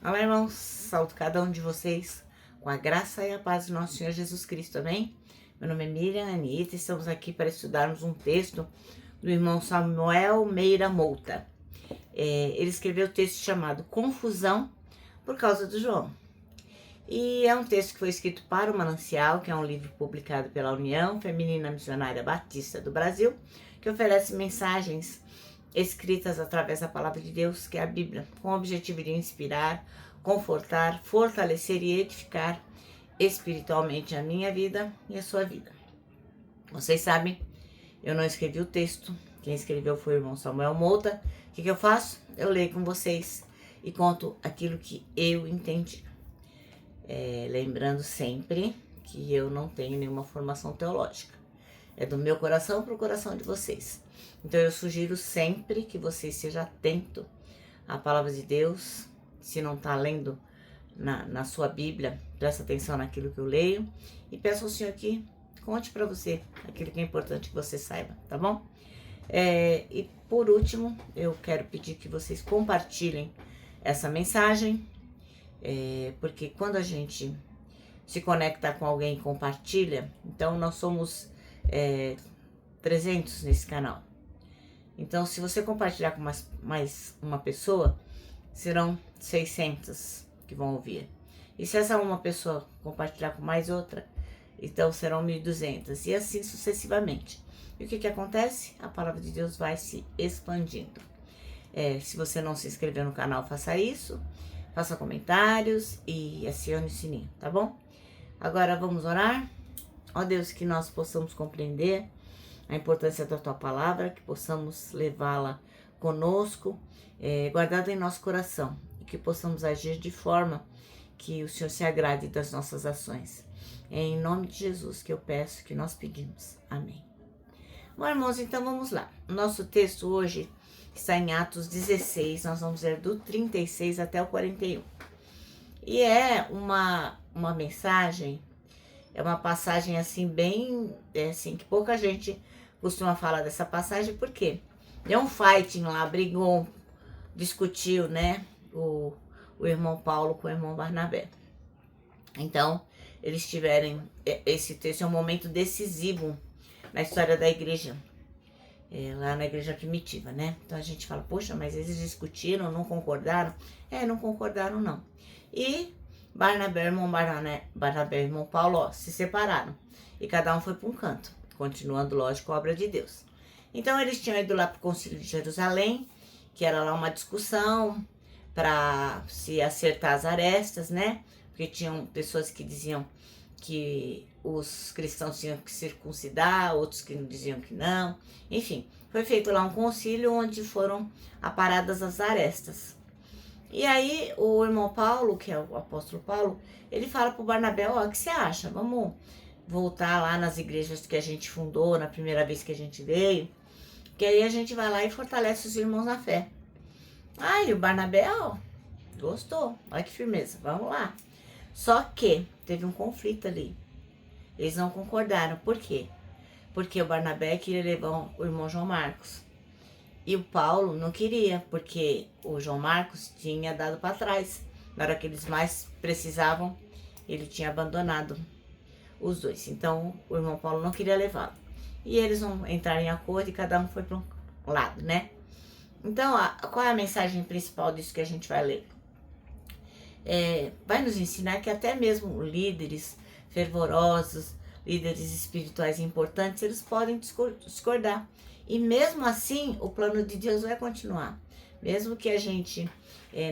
Olá, irmãos, saúdo cada um de vocês com a graça e a paz do nosso Senhor Jesus Cristo, amém? Meu nome é Miriam Anitta e estamos aqui para estudarmos um texto do irmão Samuel Meira Mouta. Ele escreveu o texto chamado Confusão por causa do João. E é um texto que foi escrito para o Manancial, que é um livro publicado pela União Feminina Missionária Batista do Brasil, que oferece mensagens escritas através da palavra de Deus, que é a Bíblia, com o objetivo de inspirar, confortar, fortalecer e edificar espiritualmente a minha vida e a sua vida. Vocês sabem, eu não escrevi o texto, quem escreveu foi o irmão Samuel Mouta. O que eu faço? Eu leio com vocês e conto aquilo que eu entendi. Lembrando sempre que eu não tenho nenhuma formação teológica. É do meu coração para o coração de vocês. Então eu sugiro sempre que você esteja atento à palavra de Deus. Se não está lendo na sua Bíblia, presta atenção naquilo que eu leio. E peço ao Senhor que conte para você aquilo que é importante que você saiba, tá bom? E por último, eu quero pedir que vocês compartilhem essa mensagem. Porque quando a gente se conecta com alguém e compartilha, então nós somos 300 nesse canal. Então, se você compartilhar com mais uma pessoa, serão 600 que vão ouvir. E se essa uma pessoa compartilhar com mais outra, então serão 1.200 e assim sucessivamente. E o que acontece? A palavra de Deus vai se expandindo. Se você não se inscreveu no canal, faça isso. Faça comentários e acione o sininho, tá bom? Agora vamos orar. Ó Deus, que nós possamos compreender a importância da Tua palavra, que possamos levá-la conosco, guardada em nosso coração, e que possamos agir de forma que o Senhor se agrade das nossas ações. É em nome de Jesus que eu peço, que nós pedimos. Amém. Bom, irmãos, então vamos lá. O nosso texto hoje está em Atos 16, nós vamos ver do 36 até o 41. E é uma mensagem, é uma passagem assim bem, assim, que pouca gente costuma falar dessa passagem, porque deu um fighting lá, brigou, discutiu, né, o irmão Paulo com o irmão Barnabé. Então, eles tiveram, esse texto é um momento decisivo na história da igreja, lá na igreja primitiva, né? Então a gente fala, poxa, mas eles discutiram, não concordaram? Não concordaram não. E Barnabé e irmão Paulo, se separaram. E cada um foi para um canto, continuando, lógico, a obra de Deus. Então eles tinham ido lá para o Concílio de Jerusalém, que era lá uma discussão para se acertar as arestas, né? Porque tinham pessoas que diziam que os cristãos tinham que circuncidar, outros que diziam que não. Enfim, foi feito lá um concílio onde foram aparadas as arestas. E aí o irmão Paulo, que é o apóstolo Paulo, ele fala pro Barnabé, o que você acha? Vamos voltar lá nas igrejas que a gente fundou na primeira vez que a gente veio, que aí a gente vai lá e fortalece os irmãos na fé. Aí o Barnabé, gostou, olha que firmeza, vamos lá. Só que teve um conflito ali. Eles não concordaram. Por quê? Porque o Barnabé queria levar o irmão João Marcos. E o Paulo não queria, porque o João Marcos tinha dado para trás. Na hora que eles mais precisavam, ele tinha abandonado os dois. Então, o irmão Paulo não queria levá-lo. E eles não entraram em acordo e cada um foi para um lado, né? Então, qual é a mensagem principal disso que a gente vai ler? Vai nos ensinar que até mesmo líderes fervorosos, líderes espirituais importantes, eles podem discordar. E mesmo assim, o plano de Deus vai continuar. Mesmo que a gente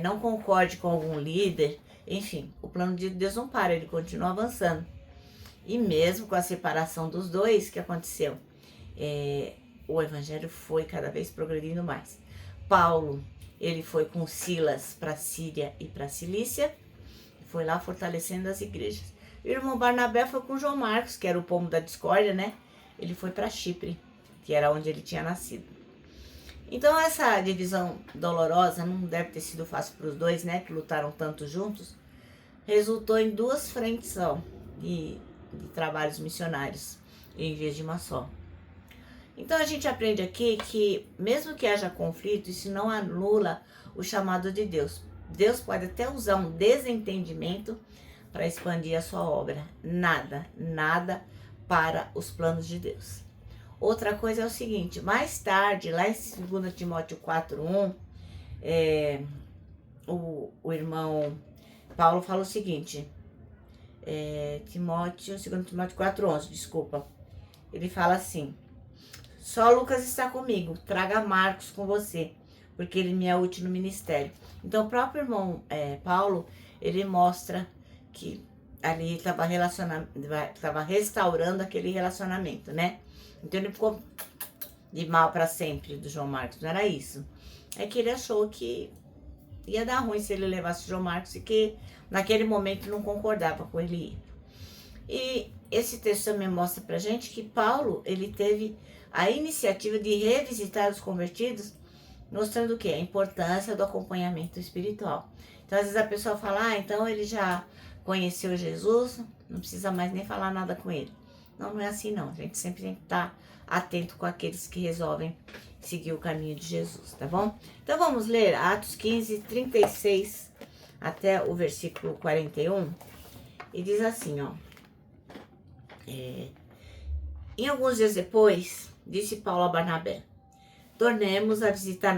não concorde com algum líder, enfim, o plano de Deus não para, ele continua avançando. E mesmo com a separação dos dois, que aconteceu? O evangelho foi cada vez progredindo mais. Paulo, ele foi com Silas para Síria e para Cilícia, foi lá fortalecendo as igrejas. O irmão Barnabé foi com João Marcos, que era o pomo da discórdia, né? Ele foi para Chipre, que era onde ele tinha nascido. Então essa divisão dolorosa não deve ter sido fácil para os dois, né? Que lutaram tanto juntos. Resultou em duas frentes de trabalhos missionários, em vez de uma só. Então a gente aprende aqui que mesmo que haja conflito, isso não anula o chamado de Deus. Deus pode até usar um desentendimento para expandir a sua obra. Nada, nada para os planos de Deus. Outra coisa é o seguinte, mais tarde, lá em 2 Timóteo 4:1, o irmão Paulo fala o seguinte, 2 Timóteo 4:11, desculpa. Ele fala assim, só Lucas está comigo, traga Marcos com você, porque ele me é útil no ministério. Então o próprio irmão Paulo, ele mostra que ali estava restaurando aquele relacionamento, né? Então ele ficou de mal para sempre do João Marcos, não era isso. É que ele achou que ia dar ruim se ele levasse o João Marcos e que naquele momento não concordava com ele ir. E esse texto também mostra pra gente que Paulo, ele teve a iniciativa de revisitar os convertidos, mostrando o quê? A importância do acompanhamento espiritual. Então, às vezes a pessoa fala, então ele já conheceu Jesus, não precisa mais nem falar nada com ele. Não, não é assim não. A gente sempre tem que estar atento com aqueles que resolvem seguir o caminho de Jesus, tá bom? Então vamos ler Atos 15, 36 até o versículo 41. E diz assim, ó. Em alguns dias depois, disse Paulo a Barnabé, tornemos a visitar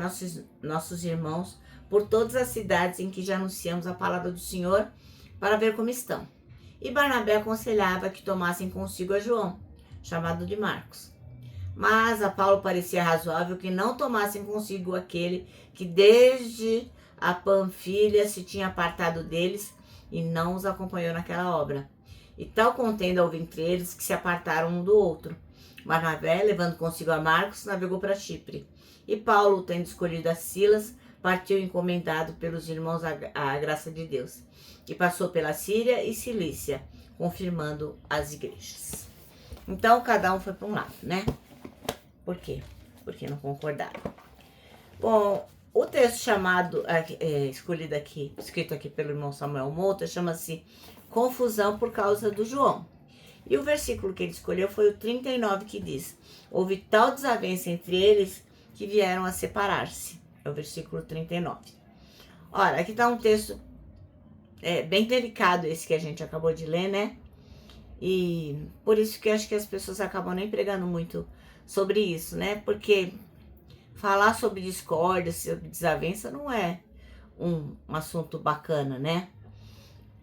nossos irmãos por todas as cidades em que já anunciamos a palavra do Senhor para ver como estão. E Barnabé aconselhava que tomassem consigo a João, chamado de Marcos. Mas a Paulo parecia razoável que não tomassem consigo aquele que desde a Panfilha se tinha apartado deles e não os acompanhou naquela obra. E tal contenda houve entre eles que se apartaram um do outro. Barnabé, levando consigo a Marcos, navegou para Chipre. E Paulo, tendo escolhido a Silas, partiu encomendado pelos irmãos à graça de Deus. E passou pela Síria e Cilícia, confirmando as igrejas. Então, cada um foi para um lado, né? Por quê? Porque não concordaram. Bom, o texto escolhido aqui, escrito aqui pelo irmão Samuel Mouta, chama-se Confusão por causa do João. E o versículo que ele escolheu foi o 39, que diz, houve tal desavença entre eles que vieram a separar-se. É o versículo 39. Ora, aqui está um texto bem delicado esse que a gente acabou de ler, né? E por isso que eu acho que as pessoas acabam nem pregando muito sobre isso, né? Porque falar sobre discórdia, sobre desavença não é um assunto bacana, né?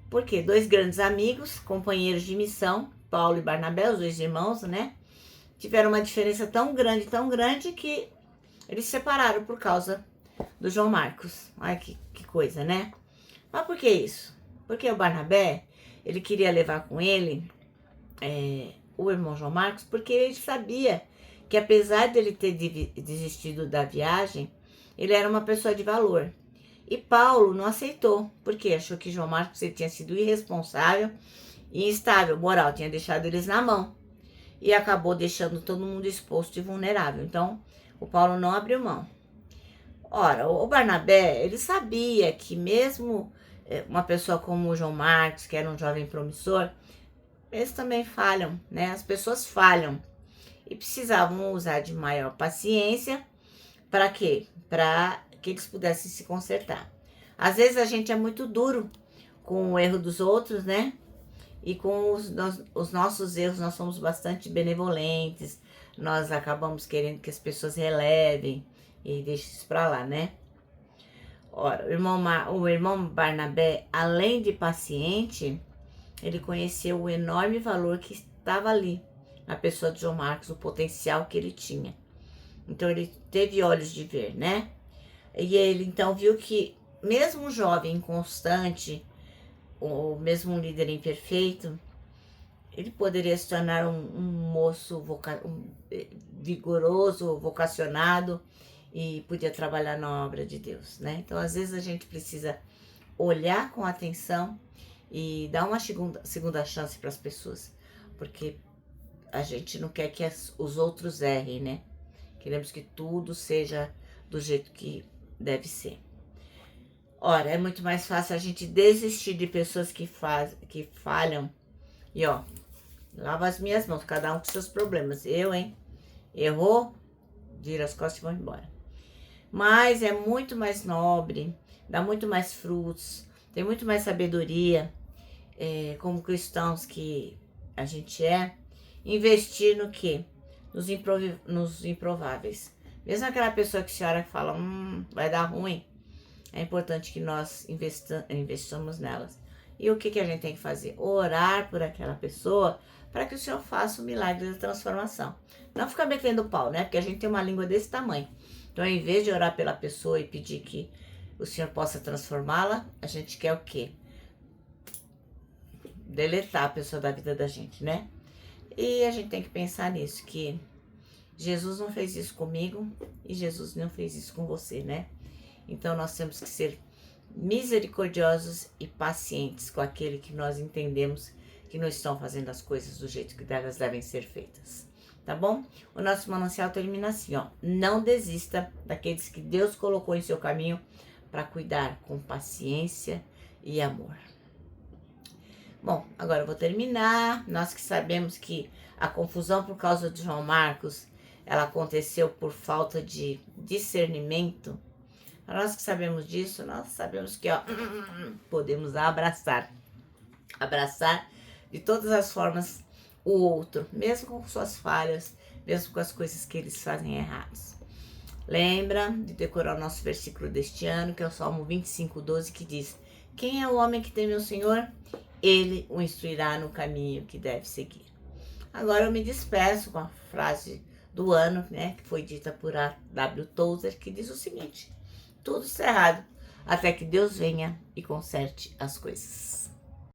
Porque dois grandes amigos, companheiros de missão, Paulo e Barnabé, os dois irmãos, né? Tiveram uma diferença tão grande que eles se separaram por causa do João Marcos. Olha que coisa, né? Mas por que isso? Porque o Barnabé, ele queria levar com ele o irmão João Marcos, porque ele sabia que apesar dele ter desistido da viagem, ele era uma pessoa de valor. E Paulo não aceitou, porque achou que João Marcos tinha sido irresponsável e instável, moral, tinha deixado eles na mão. E acabou deixando todo mundo exposto e vulnerável. Então, o Paulo não abriu mão. Ora, o Barnabé, ele sabia que mesmo uma pessoa como o João Marcos, que era um jovem promissor, eles também falham, né? As pessoas falham. E precisavam usar de maior paciência. Para quê? Para que eles pudessem se consertar. Às vezes a gente é muito duro com o erro dos outros, né? E com os nossos erros nós somos bastante benevolentes. Nós acabamos querendo que as pessoas relevem e deixem isso para lá, né? Ora, o irmão Barnabé, além de paciente, ele conheceu o enorme valor que estava ali na pessoa de João Marcos, o potencial que ele tinha. Então ele teve olhos de ver, né? E ele então viu que mesmo um jovem inconstante, ou mesmo um líder imperfeito, ele poderia se tornar um moço vigoroso, vocacionado e podia trabalhar na obra de Deus, né? Então às vezes a gente precisa olhar com atenção e dar uma segunda chance para as pessoas, porque a gente não quer que os outros errem, né? Queremos que tudo seja do jeito que deve ser. Ora, é muito mais fácil a gente desistir de pessoas que falham. E ó, lava as minhas mãos, cada um com seus problemas. Errou, vira as costas e vão embora. Mas é muito mais nobre dá muito mais frutos, tem muito mais sabedoria, como cristãos que a gente investir no quê? Nos improváveis. Mesmo aquela pessoa que a senhora fala, vai dar ruim, é importante que nós investissemos nelas. E o que a gente tem que fazer? Orar por aquela pessoa para que o Senhor faça o milagre da transformação. Não ficar metendo pau, né? Porque a gente tem uma língua desse tamanho. Então, em vez de orar pela pessoa e pedir que o Senhor possa transformá-la, a gente quer o quê? Deletar a pessoa da vida da gente, né? E a gente tem que pensar nisso, que Jesus não fez isso comigo e Jesus não fez isso com você, né? Então nós temos que ser misericordiosos e pacientes com aquele que nós entendemos que não estão fazendo as coisas do jeito que elas devem ser feitas. Tá bom? O nosso manancial termina assim, ó. Não desista daqueles que Deus colocou em seu caminho para cuidar com paciência e amor. Bom, agora eu vou terminar. Nós que sabemos que a confusão por causa de João Marcos, ela aconteceu por falta de discernimento. Nós que sabemos disso, nós sabemos que podemos abraçar de todas as formas o outro, mesmo com suas falhas, mesmo com as coisas que eles fazem errados. Lembra de decorar o nosso versículo deste ano, que é o Salmo 25:12, que diz: quem é o homem que teme o Senhor? Ele o instruirá no caminho que deve seguir. Agora eu me despeço com a frase do ano, né, que foi dita por A.W. Tozer, que diz o seguinte: tudo está errado, até que Deus venha e conserte as coisas.